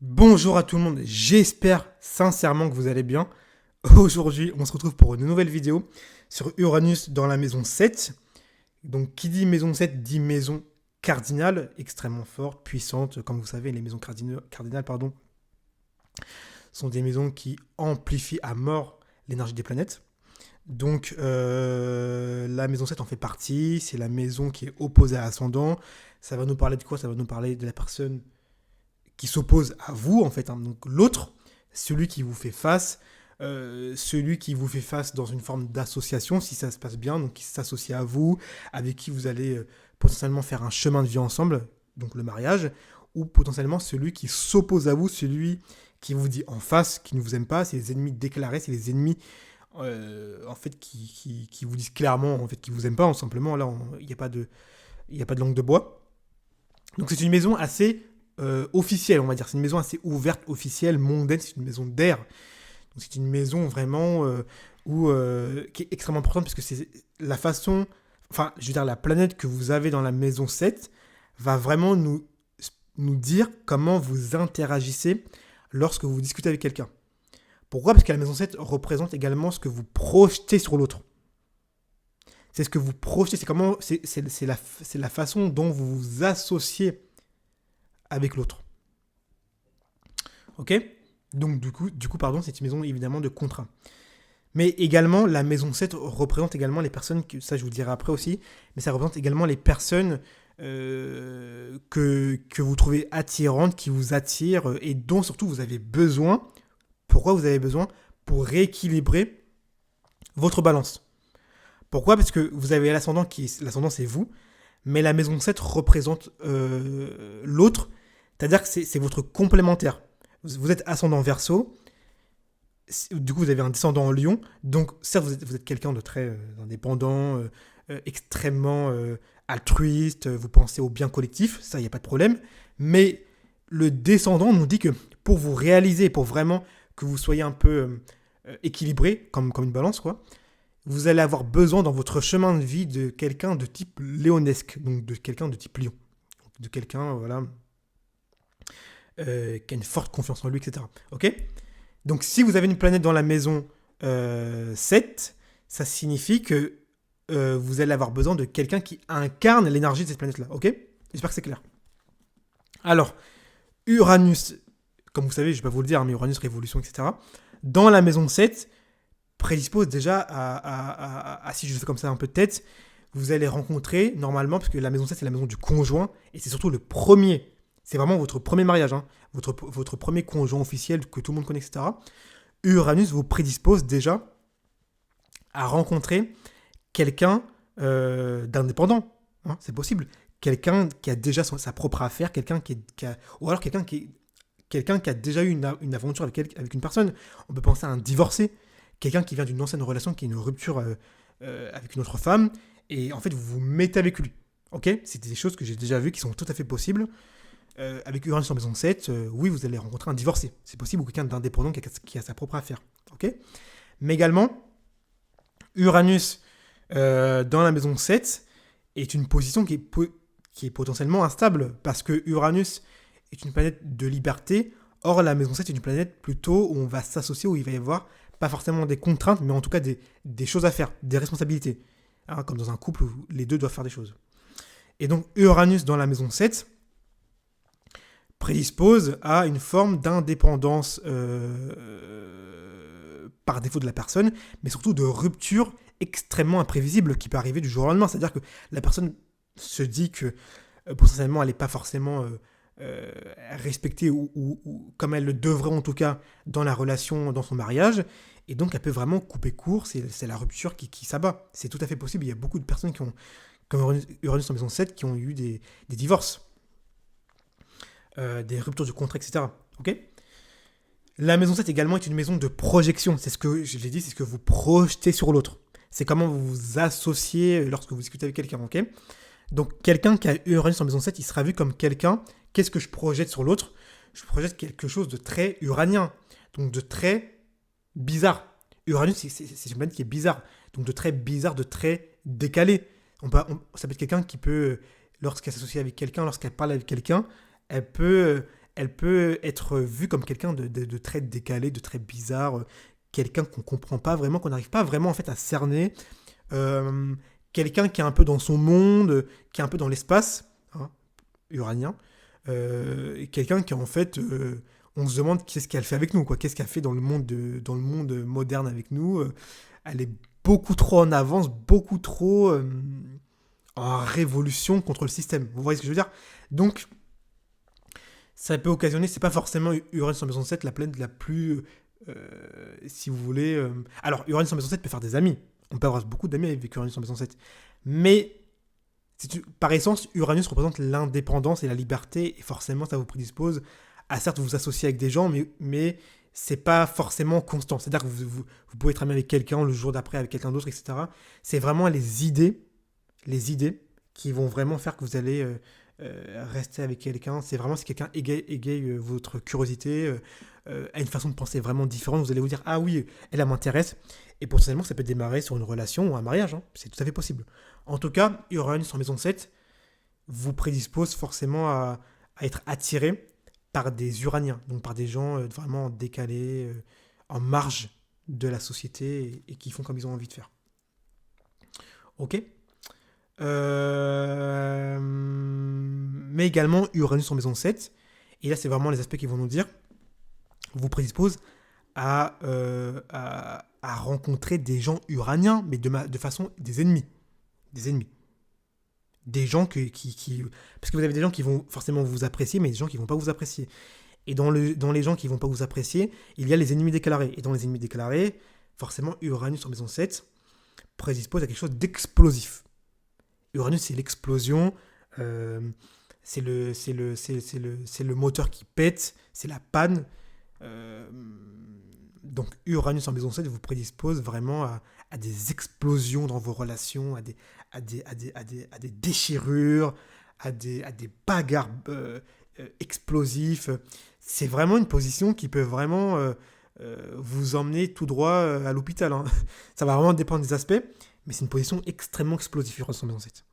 Bonjour à tout le monde, j'espère sincèrement que vous allez bien. Aujourd'hui, on se retrouve pour une nouvelle vidéo sur Uranus dans la maison 7. Donc, qui dit maison 7 dit maison cardinale, extrêmement forte, puissante. Comme vous savez, les maisons cardinales sont des maisons qui amplifient à mort l'énergie des planètes. Donc, la maison 7 en fait partie, c'est la maison qui est opposée à l'ascendant. Ça va nous parler de quoi? Ça va nous parler de la personne qui s'oppose à vous, en fait. Donc l'autre, celui qui vous fait face, dans une forme d'association, si ça se passe bien, donc qui s'associe à vous, avec qui vous allez potentiellement faire un chemin de vie ensemble, donc le mariage, ou potentiellement celui qui s'oppose à vous, celui qui vous dit en face, qui ne vous aime pas, c'est les ennemis déclarés, c'est les ennemis en fait qui vous disent clairement en fait qui vous aiment pas, simplement là il n'y a pas de langue de bois. Donc c'est une maison assez officielle, on va dire. C'est une maison assez ouverte, officielle, mondaine. C'est une maison d'air. Donc c'est une maison vraiment qui est extrêmement importante parce que c'est la façon, enfin, je veux dire, la planète que vous avez dans la maison 7 va vraiment nous dire comment vous interagissez lorsque vous discutez avec quelqu'un. Pourquoi? Parce que la maison 7 représente également ce que vous projetez sur l'autre. C'est ce que vous projetez, c'est la façon dont vous vous associez avec l'autre. Ok? Donc du coup, pardon, c'est une maison évidemment de contrat. Mais également, la maison 7 représente également les personnes, ça je vous dirai après aussi, mais ça représente également les personnes que vous trouvez attirantes, qui vous attirent et dont surtout vous avez besoin. Pourquoi vous avez besoin? Pour rééquilibrer votre balance. Pourquoi? Parce que vous avez l'ascendant, l'ascendant c'est vous, mais la maison 7 représente l'autre, c'est-à-dire que c'est votre complémentaire. Vous êtes ascendant Verseau, du coup vous avez un descendant en Lion, donc certes vous êtes quelqu'un de très indépendant, extrêmement altruiste, vous pensez au bien collectif, ça il n'y a pas de problème, mais le descendant nous dit que pour vous réaliser, pour vraiment que vous soyez un peu équilibré, comme une balance quoi, vous allez avoir besoin dans votre chemin de vie de quelqu'un de type léonesque, donc de quelqu'un de type lion, de quelqu'un voilà, qui a une forte confiance en lui, etc. Ok? Donc si vous avez une planète dans la maison 7, ça signifie que vous allez avoir besoin de quelqu'un qui incarne l'énergie de cette planète-là. Ok? J'espère que c'est clair. Alors, Uranus, comme vous savez, je ne vais pas vous le dire, mais Uranus, révolution, etc. Dans la maison 7, prédispose déjà si je fais comme ça un peu de tête, vous allez rencontrer normalement, parce que la maison 7 c'est la maison du conjoint, et c'est surtout le premier, c'est vraiment votre premier mariage, hein, votre premier conjoint officiel que tout le monde connaît, etc. Uranus vous prédispose déjà à rencontrer quelqu'un d'indépendant, hein, c'est possible, quelqu'un qui a déjà sa propre affaire, ou alors quelqu'un qui a déjà eu une aventure avec une personne. On peut penser à un divorcé, quelqu'un qui vient d'une ancienne relation, qui a une rupture avec une autre femme, et en fait, vous vous mettez avec lui. Ok? C'est des choses que j'ai déjà vues qui sont tout à fait possibles. Avec Uranus en maison 7, oui, vous allez rencontrer un divorcé. C'est possible, ou quelqu'un d'indépendant qui a sa propre affaire. Ok? Mais également, Uranus dans la maison 7 est une position qui est potentiellement instable, parce que Uranus est une planète de liberté. Or, la maison 7 est une planète plutôt où on va s'associer, où il va y avoir pas forcément des contraintes, mais en tout cas des choses à faire, des responsabilités. Hein, comme dans un couple où les deux doivent faire des choses. Et donc, Uranus dans la maison 7 prédispose à une forme d'indépendance par défaut de la personne, mais surtout de rupture extrêmement imprévisible qui peut arriver du jour au lendemain. C'est-à-dire que la personne se dit que potentiellement elle n'est pas forcément respectée ou comme elle le devrait en tout cas dans la relation, dans son mariage, et donc elle peut vraiment couper court, c'est la rupture qui s'abat. C'est tout à fait possible, il y a beaucoup de personnes qui ont, comme Uranus en maison 7, qui ont eu des divorces, des ruptures de contrat, etc. Ok? La maison 7 également est une maison de projection, c'est ce que je l'ai dit, c'est ce que vous projetez sur l'autre. C'est comment vous vous associez lorsque vous discutez avec quelqu'un, ok? Donc quelqu'un qui a Uranus en maison 7, il sera vu comme quelqu'un, qu'est-ce que je projette sur l'autre? Je projette quelque chose de très uranien, donc de très bizarre. Uranus, c'est une planète qui est bizarre, donc de très bizarre, de très décalé. Ça peut être quelqu'un qui peut, lorsqu'elle s'associe avec quelqu'un, lorsqu'elle parle avec quelqu'un, elle peut elle peut être vue comme quelqu'un de très décalé, de très bizarre, quelqu'un qu'on comprend pas vraiment, qu'on n'arrive pas vraiment en fait à cerner, euh, quelqu'un qui est un peu dans son monde, qui est un peu dans l'espace, hein, uranien, et quelqu'un qui en fait, on se demande qu'est-ce qu'elle fait avec nous, quoi, qu'est-ce qu'elle fait dans le monde moderne avec nous. Elle est beaucoup trop en avance, beaucoup trop en révolution contre le système. Vous voyez ce que je veux dire? Donc, ça peut occasionner, c'est pas forcément Uranus 167 la planète la plus, si vous voulez. Alors, Uranus 167 peut faire des amis. On peut avoir beaucoup d'amis avec Uranus 167. Mais, par essence, Uranus représente l'indépendance et la liberté, et forcément, ça vous prédispose à certes vous associer avec des gens, mais c'est pas forcément constant. C'est-à-dire que vous pouvez être ami avec quelqu'un, le jour d'après avec quelqu'un d'autre, etc. C'est vraiment les idées qui vont vraiment faire que vous allez rester avec quelqu'un. C'est vraiment si quelqu'un égaye votre curiosité, a une façon de penser vraiment différente, vous allez vous dire ah oui, elle m'intéresse. Et potentiellement, ça peut démarrer sur une relation ou un mariage. Hein. C'est tout à fait possible. En tout cas, Uranus en maison 7 vous prédispose forcément à être attiré par des Uraniens, donc par des gens vraiment décalés, en marge de la société et qui font comme ils ont envie de faire. Ok. Mais également Uranus en maison 7, et là c'est vraiment les aspects qui vont nous dire, vous prédispose à rencontrer des gens uraniens, mais de façon des ennemis. Des ennemis. Des gens qui. Parce que vous avez des gens qui vont forcément vous apprécier, mais des gens qui ne vont pas vous apprécier. Et dans les gens qui ne vont pas vous apprécier, il y a les ennemis déclarés. Et dans les ennemis déclarés, forcément, Uranus en maison 7 prédispose à quelque chose d'explosif. Uranus, c'est l'explosion, c'est le moteur qui pète, c'est la panne. Donc Uranus en maison 7 vous prédispose vraiment à des explosions dans vos relations, à des déchirures, à des bagarres explosifs. C'est vraiment une position qui peut vraiment vous emmener tout droit à l'hôpital. Hein. Ça va vraiment dépendre des aspects, mais c'est une position extrêmement explosive, Uranus en maison 7.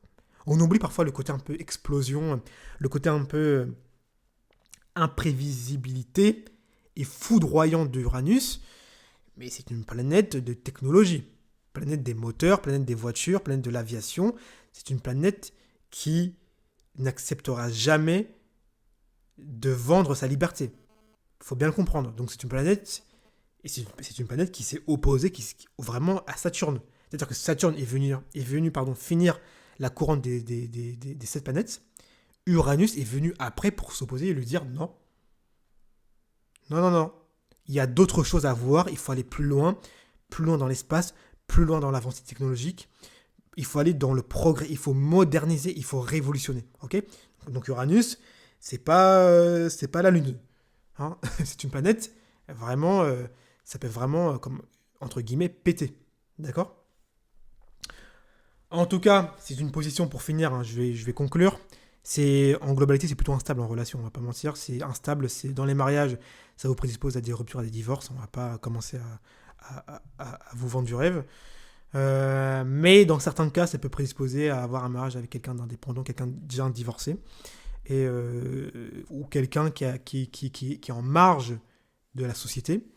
On oublie parfois le côté un peu explosion, le côté un peu imprévisibilité et foudroyant d'Uranus, mais c'est une planète de technologie, planète des moteurs, planète des voitures, planète de l'aviation. C'est une planète qui n'acceptera jamais de vendre sa liberté. Il faut bien le comprendre. Donc c'est une planète, et c'est une planète qui s'est opposée vraiment à Saturne. C'est-à-dire que Saturne est venu finir la couronne des 7 planètes. Uranus est venu après pour s'opposer et lui dire non. Non. Il y a d'autres choses à voir, il faut aller plus loin dans l'espace, plus loin dans l'avancée technologique. Il faut aller dans le progrès, il faut moderniser, il faut révolutionner. Ok ? Donc Uranus, c'est pas la Lune. Hein. C'est une planète, vraiment, ça peut vraiment, comme, entre guillemets, péter. D'accord ? En tout cas, c'est une position pour finir, hein, je vais conclure. En globalité, c'est plutôt instable en relation, on va pas mentir. C'est instable, c'est dans les mariages, ça vous prédispose à des ruptures, à des divorces. On va pas commencer à vous vendre du rêve. Mais dans certains cas, ça peut prédisposer à avoir un mariage avec quelqu'un d'indépendant, quelqu'un déjà divorcé, ou quelqu'un qui est en marge de la société,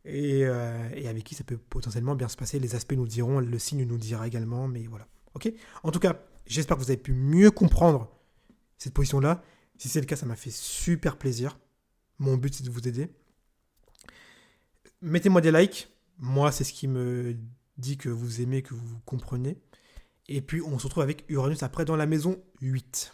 et avec qui ça peut potentiellement bien se passer. Les aspects nous diront, le signe nous dira également, mais voilà. Ok ? En tout cas, j'espère que vous avez pu mieux comprendre cette position-là. Si c'est le cas, ça m'a fait super plaisir. Mon but, c'est de vous aider. Mettez-moi des likes. Moi, c'est ce qui me dit que vous aimez, que vous comprenez. Et puis, on se retrouve avec Uranus après dans la maison 8.